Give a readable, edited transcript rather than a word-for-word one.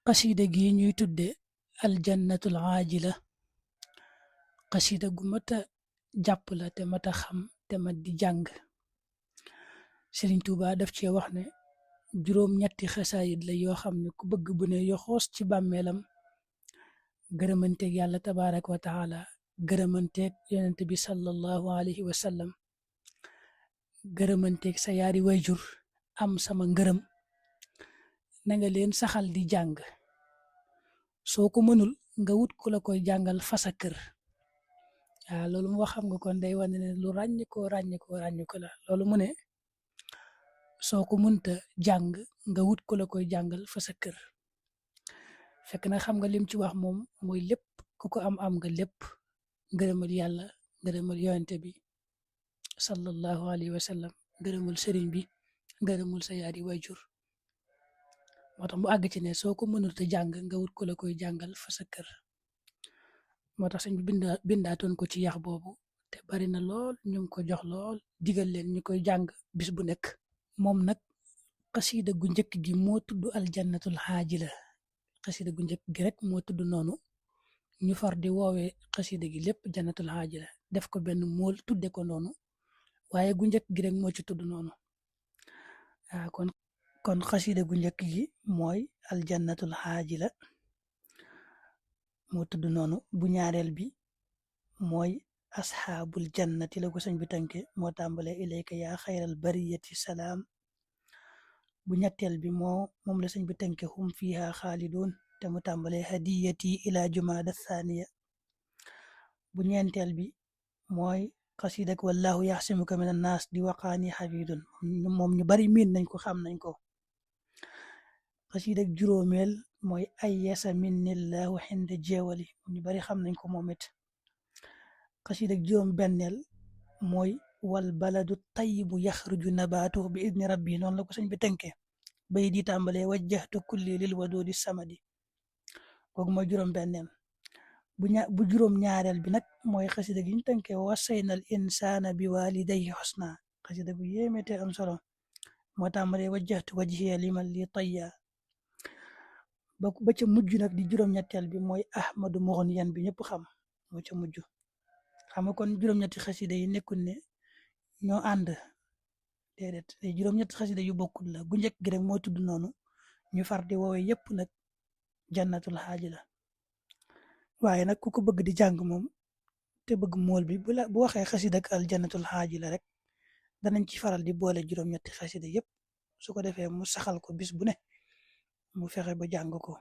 xasida gi ñuy tudde aljannatul aajila xasida gu mata jàpp la te mata xam te mat di jàng. Sëriñ Tuuba daf cee wax ne juróom ñetti xasaayid la yoo xam ne ku bëgg bu ne yoxoos ci bàmmeelam gërëmanteeg yàlla tabaaraka wa taala, gërëmanteeg yonent bi sallallahu alayhi wa sallam, gërëmanteeg sa yaari wayjur, am sama ngërëm, na nga leen saxal di jàng. soo ko mënul nga wut ku la koy jàngal fa sa kër. waaw loolu mu wax xam nga kon day wane ne lu ràññikoo la. loolu mu ne soo ko mënta jàng nga wut ku la koy jàngal fa sa kër. fekk na xam nga lim ci wax moom mooy lépp ku ko am nga lépp, ngërëmal yàlla, ngërëmal yonente bi sallallahu alayhi wa sallam, ngërëmal sëriñ bi, ngërëmul sa yaari wayjur. moo tax mu àgg ci ne soo ko mënul te jàng nga wut ku la koy jàngal fa sa kër. moo tax sëñ bi bindaatoon ko ci yax boobu te bari na lool ñu ngi ko jox lool digal leen ñu koy jàng bis bu nekk. moom nag xasida gu njëkk gi moo tudd aljannatul xaajila. xasida gu njëkk gi rek moo tudd noonu, ñu far di woowee xasida gi lépp jannatul xaajila, def ko benn mool tudde ko noonu, waaye gu njëkk gi rek moo ci tudd noonu. waaw kon xasida gu njëkk gi mooy aljannatul xaajila moo tudd noonu. bu ñaareel bi mooy asxaabul jannati la ko sëñ bi tënke, moo tàmbale ilayka yaa xayral bariyati salaam. bu ñetteel bi moom la sëñ bi tënke hum fiha xaalidoon, te mu tàmbale hadiyati ila jumaada thaniya. bu ñeenteel bi mooy xasidak wallahu yaxsimuka min annaas di waqaani xafidun, moom ñu bari miin nañ ko, xam nañ ko. xasidak juróomeel mooy ay yasa minnillahu xinde jeewali, ñu bari xam nañ ko moom it. xasidak juróom benneel mooy wal baladu tayibu yaxruju nabaatuhu bi idni rabbi, noonu la ko sëñ bi tënke. bay di tàmbalee wajjahtu kulli lil wadudi samadi, kooku mooy juróom benneel. bu juróom ñaareel bi nag mooy xasida gi ñu tënke wasaynal insaana bi walidayhi xusna, xasida gu yéemete am solo, moo tàmbalee wajjahtu wajhiya liman li tayya. ba ca mujj nag di juróom-ñetteel bi mooy ahmadu mughniyan bi ñëpp xam, moo ca mujj. xam nga kon juróom-ñetti xasida yi nekkul ne ñoo ànd, déedéet, juróom-ñetti xasida yu bokkul la. gu njëkk gi rek moo tudd noonu, ñu far di woowee yëpp nag jannatul xaaji la. waaye nag ku ko bëgg di jàng moom te bëgg mool bi bu waxee xasida ak al jannatul xaaji la rek danañ ci faral di boole juróom-ñetti xasida yëpp, su ko defee mu saxal ko bis bu ne mu fexe ba jàng ko.